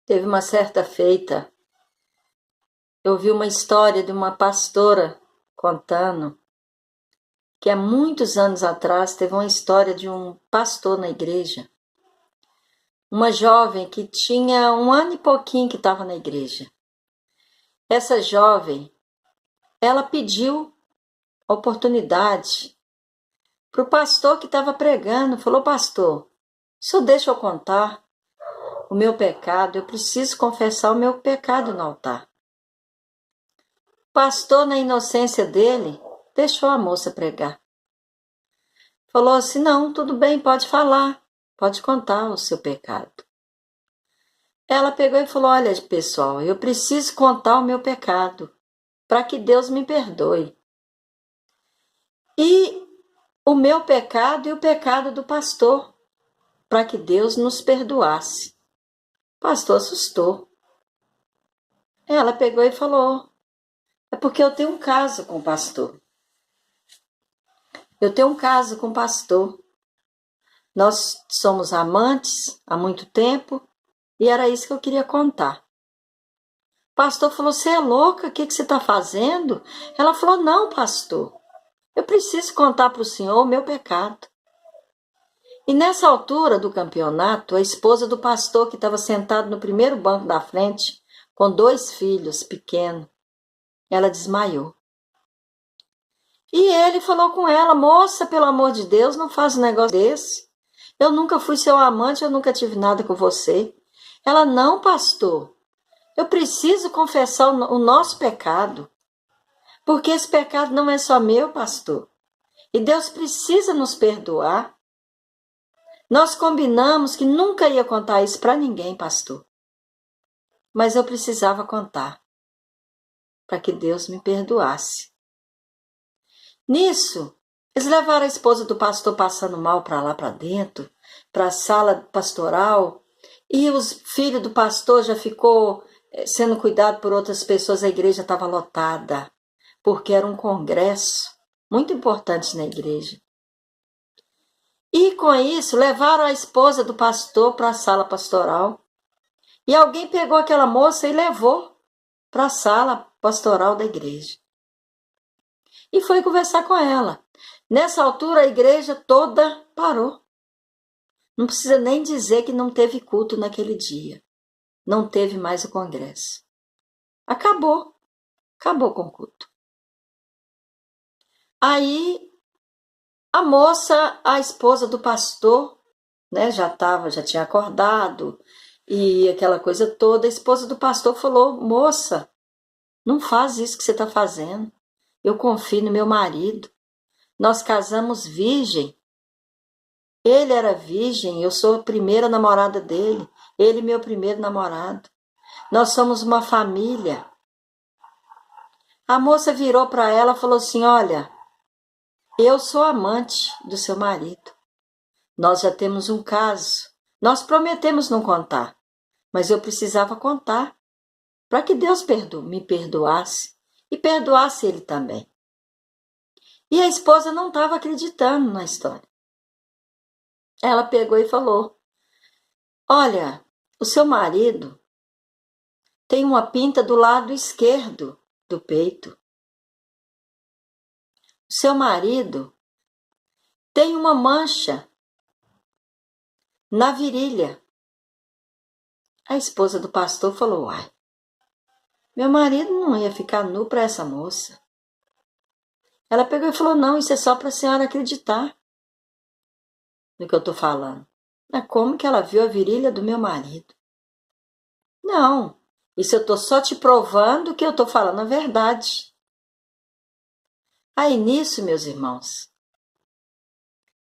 Teve uma certa feita, eu vi uma história de uma pastora contando que há muitos anos atrás teve uma história de um pastor na igreja, uma jovem que tinha 1 ano e pouquinho que estava na igreja. Essa jovem, ela pediu oportunidade para o pastor que estava pregando, falou: pastor, o senhor deixa eu contar o meu pecado, eu preciso confessar o meu pecado no altar. O pastor, na inocência dele, deixou a moça pregar. Falou assim: não, tudo bem, pode falar, pode contar o seu pecado. Ela pegou e falou: olha, pessoal, eu preciso contar o meu pecado, para que Deus me perdoe. E o meu pecado e o pecado do pastor, para que Deus nos perdoasse. O pastor assustou. Ela pegou e falou: é porque eu tenho um caso com o pastor. Eu tenho um caso com o pastor. Nós somos amantes há muito tempo e era isso que eu queria contar. O pastor falou: você é louca? O que você está fazendo? Ela falou: não, pastor, eu preciso contar para o senhor o meu pecado. E nessa altura do campeonato, a esposa do pastor, que estava sentado no primeiro banco da frente, com 2 filhos pequenos, ela desmaiou. E ele falou com ela: moça, pelo amor de Deus, não faz um negócio desse. Eu nunca fui seu amante, eu nunca tive nada com você. Ela: não, pastor, eu preciso confessar o nosso pecado, porque esse pecado não é só meu, pastor. E Deus precisa nos perdoar. Nós combinamos que nunca ia contar isso para ninguém, pastor. Mas eu precisava contar, para que Deus me perdoasse. Nisso, eles levaram a esposa do pastor passando mal para lá para dentro, para a sala pastoral, e os filhos do pastor já ficou sendo cuidado por outras pessoas. A igreja estava lotada, porque era um congresso muito importante na igreja. E com isso, levaram a esposa do pastor para a sala pastoral. E alguém pegou aquela moça e levou para a sala pastoral da igreja. E foi conversar com ela. Nessa altura, a igreja toda parou. Não precisa nem dizer que não teve culto naquele dia. Não teve mais o congresso. Acabou com o culto. Aí, a moça, a esposa do pastor, né, já tinha acordado, e aquela coisa toda. A esposa do pastor falou: moça, não faz isso que você está fazendo. Eu confio no meu marido. Nós casamos virgem. Ele era virgem, eu sou a primeira namorada dele. Ele meu primeiro namorado. Nós somos uma família. A moça virou para ela e falou assim: olha, eu sou amante do seu marido. Nós já temos um caso. Nós prometemos não contar, mas eu precisava contar para que Deus me perdoasse e perdoasse ele também. E a esposa não estava acreditando na história. Ela pegou e falou: olha, o seu marido tem uma pinta do lado esquerdo do peito. O seu marido tem uma mancha na virilha. A esposa do pastor falou: uai, meu marido não ia ficar nu para essa moça. Ela pegou e falou: não, isso é só para a senhora acreditar no que eu estou falando. Mas como que ela viu a virilha do meu marido? Não, isso eu estou só te provando que eu estou falando a verdade. Aí nisso, meus irmãos,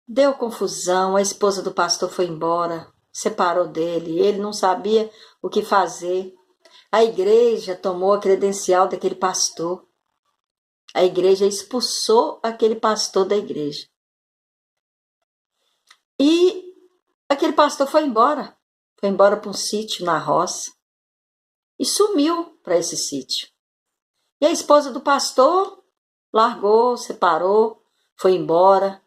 deu confusão, a esposa do pastor foi embora, separou dele, ele não sabia o que fazer. A igreja tomou a credencial daquele pastor. A igreja expulsou aquele pastor da igreja. E aquele pastor foi embora para um sítio na roça e sumiu para esse sítio. E a esposa do pastor largou, separou, foi embora.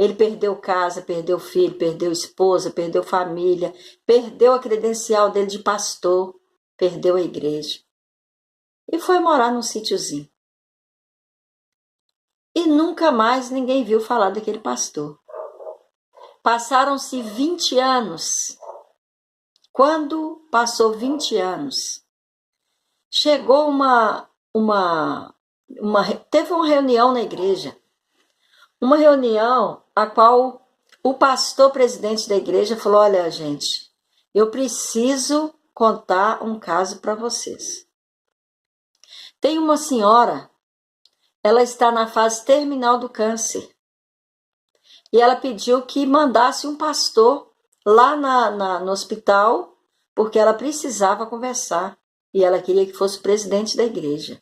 Ele perdeu casa, perdeu filho, perdeu esposa, perdeu família, perdeu a credencial dele de pastor, perdeu a igreja. E foi morar num sítiozinho. E nunca mais ninguém viu falar daquele pastor. Passaram-se 20 anos. Quando passou 20 anos, chegou teve uma reunião na igreja. Uma reunião a qual o pastor presidente da igreja falou: olha, gente, eu preciso contar um caso para vocês. Tem uma senhora, ela está na fase terminal do câncer. E ela pediu que mandasse um pastor lá no hospital, porque ela precisava conversar. E ela queria que fosse o presidente da igreja.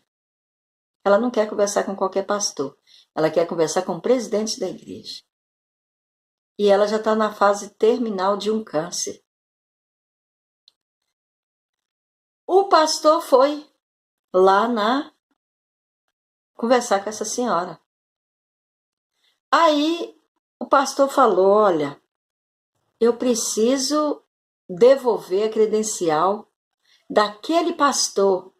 Ela não quer conversar com qualquer pastor. Ela quer conversar com o presidente da igreja. E ela já está na fase terminal de um câncer. O pastor foi lá conversar com essa senhora. Aí o pastor falou: olha, eu preciso devolver a credencial daquele pastor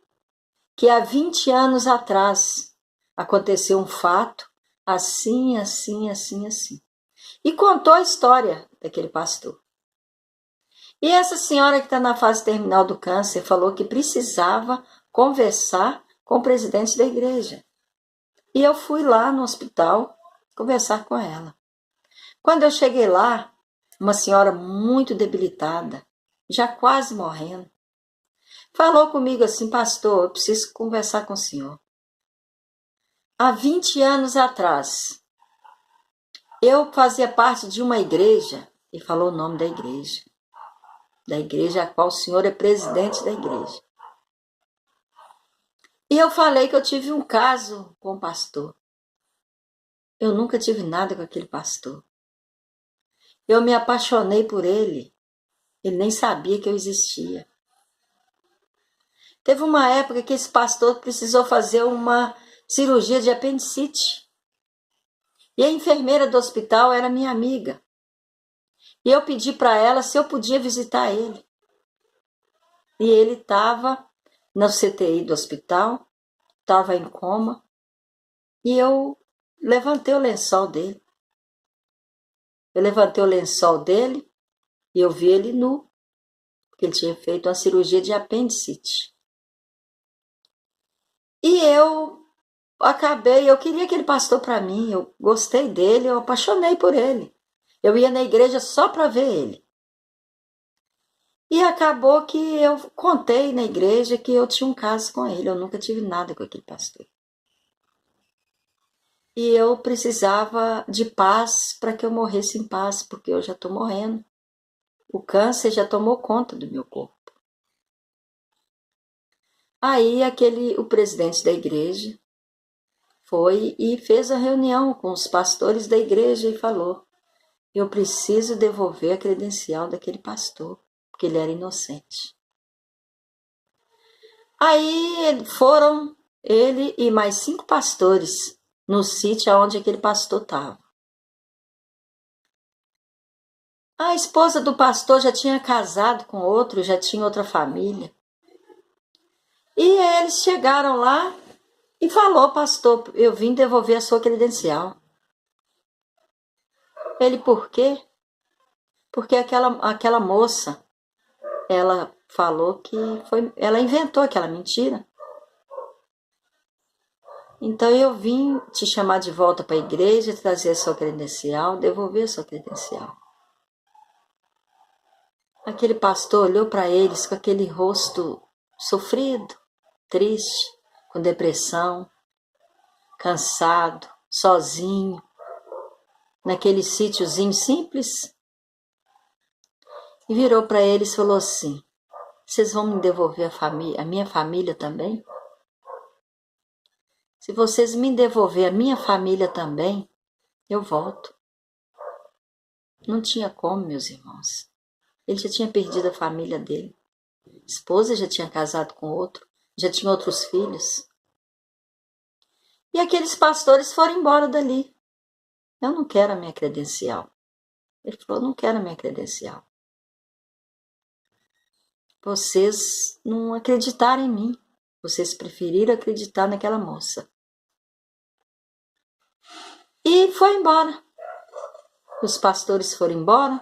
que há 20 anos atrás aconteceu um fato assim, assim, assim, assim. E contou a história daquele pastor. E essa senhora que está na fase terminal do câncer falou que precisava conversar com o presidente da igreja. E eu fui lá no hospital conversar com ela. Quando eu cheguei lá, uma senhora muito debilitada, já quase morrendo, falou comigo assim: pastor, eu preciso conversar com o senhor. Há 20 anos atrás, eu fazia parte de uma igreja, e falou o nome da igreja a qual o senhor é presidente da igreja. E eu falei que eu tive um caso com o pastor. Eu nunca tive nada com aquele pastor. Eu me apaixonei por ele. Ele nem sabia que eu existia. Teve uma época que esse pastor precisou fazer uma cirurgia de apendicite. E a enfermeira do hospital era minha amiga. E eu pedi para ela se eu podia visitar ele. E ele estava na CTI do hospital, estava em coma. E eu levantei o lençol dele. Eu levantei o lençol dele e eu vi ele nu, porque ele tinha feito uma cirurgia de apendicite. E eu queria aquele pastor para mim, eu gostei dele, eu apaixonei por ele. Eu ia na igreja só para ver ele. E acabou que eu contei na igreja que eu tinha um caso com ele, eu nunca tive nada com aquele pastor. E eu precisava de paz para que eu morresse em paz, porque eu já estou morrendo. O câncer já tomou conta do meu corpo. Aí o presidente da igreja foi e fez a reunião com os pastores da igreja e falou: eu preciso devolver a credencial daquele pastor, porque ele era inocente. Aí foram ele e mais 5 pastores no sítio onde aquele pastor estava. A esposa do pastor já tinha casado com outro, já tinha outra família. E eles chegaram lá e falou: pastor, eu vim devolver a sua credencial. Ele: por quê? Porque aquela moça, ela falou que ela inventou aquela mentira. Então eu vim te chamar de volta para a igreja, trazer a sua credencial, devolver a sua credencial. Aquele pastor olhou para eles com aquele rosto sofrido, triste, com depressão, cansado, sozinho, naquele sítiozinho simples. E virou para eles e falou assim: vocês vão me devolver a minha família também? Se vocês me devolver a minha família também, eu volto. Não tinha como, meus irmãos. Ele já tinha perdido a família dele. A esposa já tinha casado com outro, já tinha outros filhos. E aqueles pastores foram embora dali. Eu não quero a minha credencial. Ele falou, não quero a minha credencial. Vocês não acreditaram em mim. Vocês preferiram acreditar naquela moça. E foi embora. Os pastores foram embora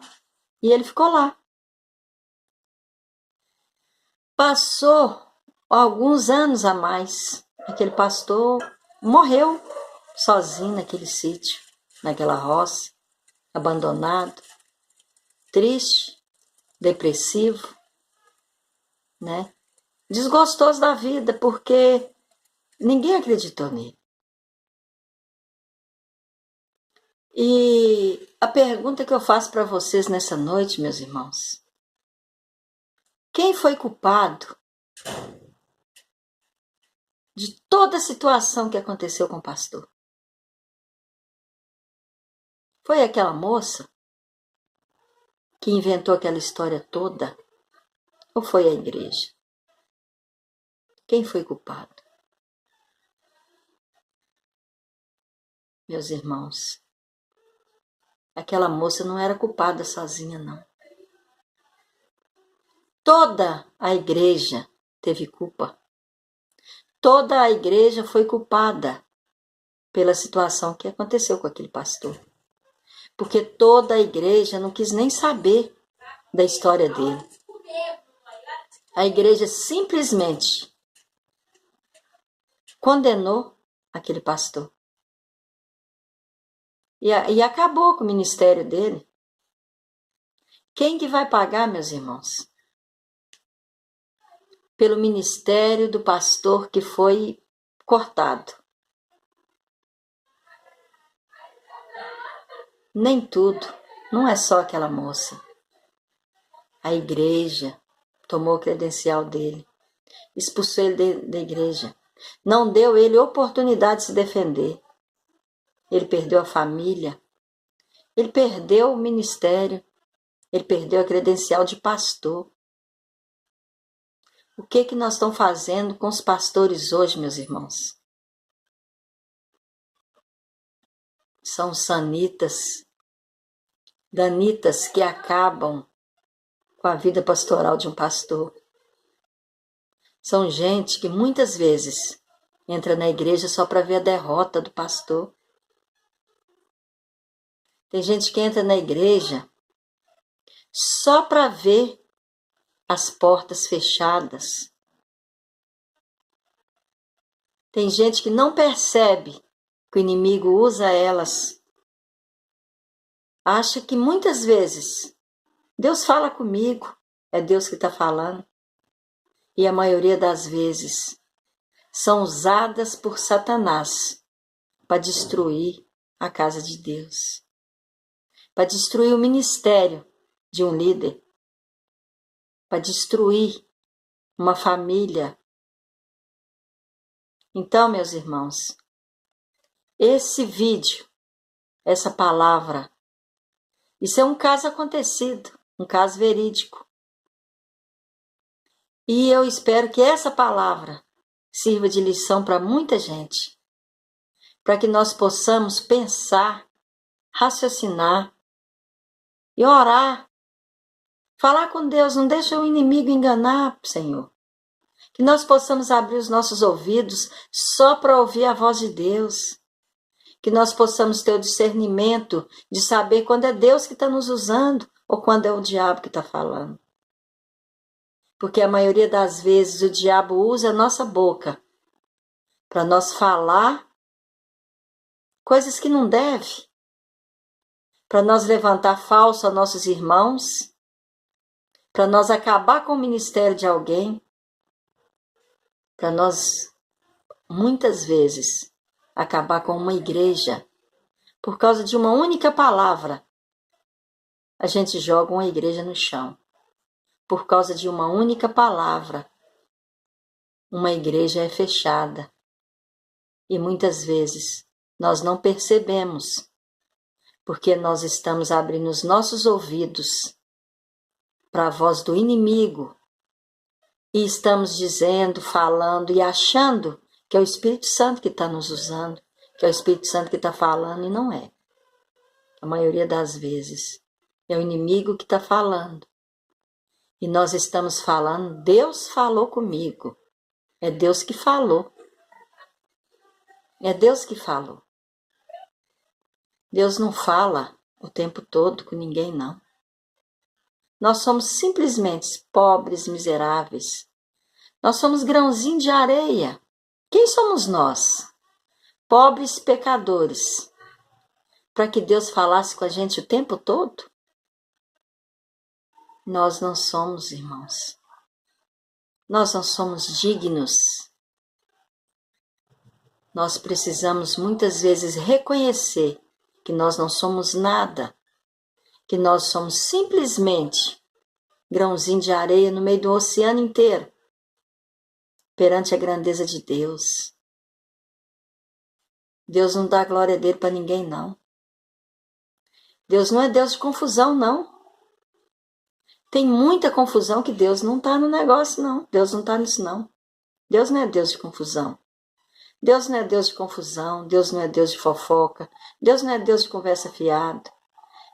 e ele ficou lá. Passou alguns anos a mais. Aquele pastor morreu sozinho naquele sítio, naquela roça, abandonado, triste, depressivo, né? Desgostoso da vida, porque ninguém acreditou nele. E a pergunta que eu faço para vocês nessa noite, meus irmãos, quem foi culpado de toda a situação que aconteceu com o pastor? Foi aquela moça que inventou aquela história toda? Ou foi a igreja? Quem foi culpado? Meus irmãos, aquela moça não era culpada sozinha, não. Toda a igreja teve culpa. Toda a igreja foi culpada pela situação que aconteceu com aquele pastor. Porque toda a igreja não quis nem saber da história dele. A igreja simplesmente condenou aquele pastor. E acabou com o ministério dele. Quem que vai pagar, meus irmãos? Pelo ministério do pastor que foi cortado. Nem tudo, não é só aquela moça. A igreja tomou o credencial dele, expulsou ele da igreja, não deu ele oportunidade de se defender. Ele perdeu a família, ele perdeu o ministério, ele perdeu a credencial de pastor. O que nós estamos fazendo com os pastores hoje, meus irmãos? São sanitas, danitas que acabam com a vida pastoral de um pastor. São gente que muitas vezes entra na igreja só para ver a derrota do pastor. Tem gente que entra na igreja só para ver as portas fechadas. Tem gente que não percebe que o inimigo usa elas. Acha que muitas vezes Deus fala comigo, é Deus que está falando. E a maioria das vezes são usadas por Satanás para destruir a casa de Deus, para destruir o ministério de um líder, para destruir uma família. Então, meus irmãos, esse vídeo, essa palavra, isso é um caso acontecido, um caso verídico. E eu espero que essa palavra sirva de lição para muita gente, para que nós possamos pensar, raciocinar e orar, falar com Deus, não deixa o inimigo enganar, Senhor. Que nós possamos abrir os nossos ouvidos só para ouvir a voz de Deus. Que nós possamos ter o discernimento de saber quando é Deus que está nos usando ou quando é o diabo que está falando. Porque a maioria das vezes o diabo usa a nossa boca para nós falar coisas que não deve, para nós levantar falso a nossos irmãos, para nós acabar com o ministério de alguém, para nós, muitas vezes, acabar com uma igreja. Por causa de uma única palavra, a gente joga uma igreja no chão. Por causa de uma única palavra, uma igreja é fechada. E muitas vezes nós não percebemos, porque nós estamos abrindo os nossos ouvidos para a voz do inimigo e estamos dizendo, falando e achando que é o Espírito Santo que está nos usando, que é o Espírito Santo que está falando, e não é. A maioria das vezes é o inimigo que está falando. E nós estamos falando, Deus falou comigo. É Deus que falou. É Deus que falou. Deus não fala o tempo todo com ninguém, não. Nós somos simplesmente pobres, miseráveis. Nós somos grãozinho de areia. Quem somos nós? Pobres pecadores. Para que Deus falasse com a gente o tempo todo? Nós não somos, irmãos. Nós não somos dignos. Nós precisamos muitas vezes reconhecer que nós não somos nada, que nós somos simplesmente grãozinho de areia no meio do oceano inteiro, perante a grandeza de Deus. Deus não dá glória dele para ninguém, não. Deus não é Deus de confusão, não. Tem muita confusão que Deus não está no negócio, não. Deus não está nisso, não. Deus não é Deus de confusão. Deus não é Deus de confusão. Deus não é Deus de fofoca. Deus não é Deus de conversa fiada.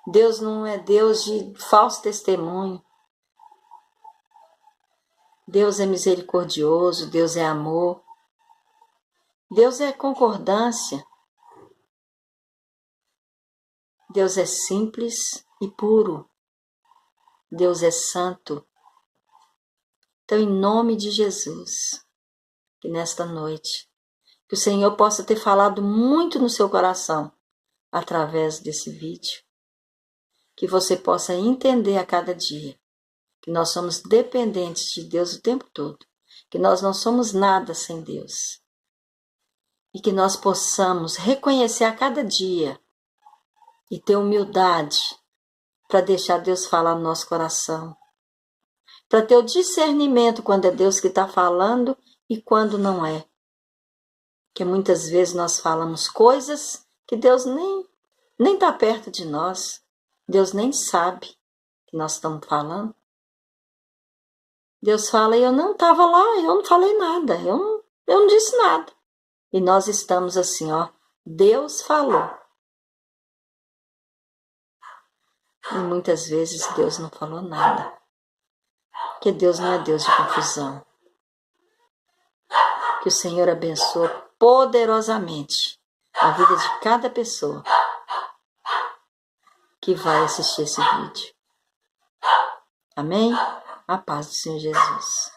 Deus não é Deus de falso testemunho. Deus é misericordioso. Deus é amor. Deus é concordância. Deus é simples e puro. Deus é santo. Então, em nome de Jesus, que nesta noite, que o Senhor possa ter falado muito no seu coração através desse vídeo, que você possa entender a cada dia que nós somos dependentes de Deus o tempo todo, que nós não somos nada sem Deus, e que nós possamos reconhecer a cada dia e ter humildade para deixar Deus falar no nosso coração, para ter o discernimento quando é Deus que está falando e quando não é. Porque muitas vezes nós falamos coisas que Deus nem está perto de nós, Deus nem sabe que nós estamos falando. Deus fala, eu não estava lá, eu não falei nada, eu não disse nada. E nós estamos assim, ó, Deus falou. E muitas vezes Deus não falou nada. Porque Deus não é Deus de confusão. Que o Senhor abençoe poderosamente a vida de cada pessoa que vai assistir esse vídeo. Amém? A paz do Senhor Jesus.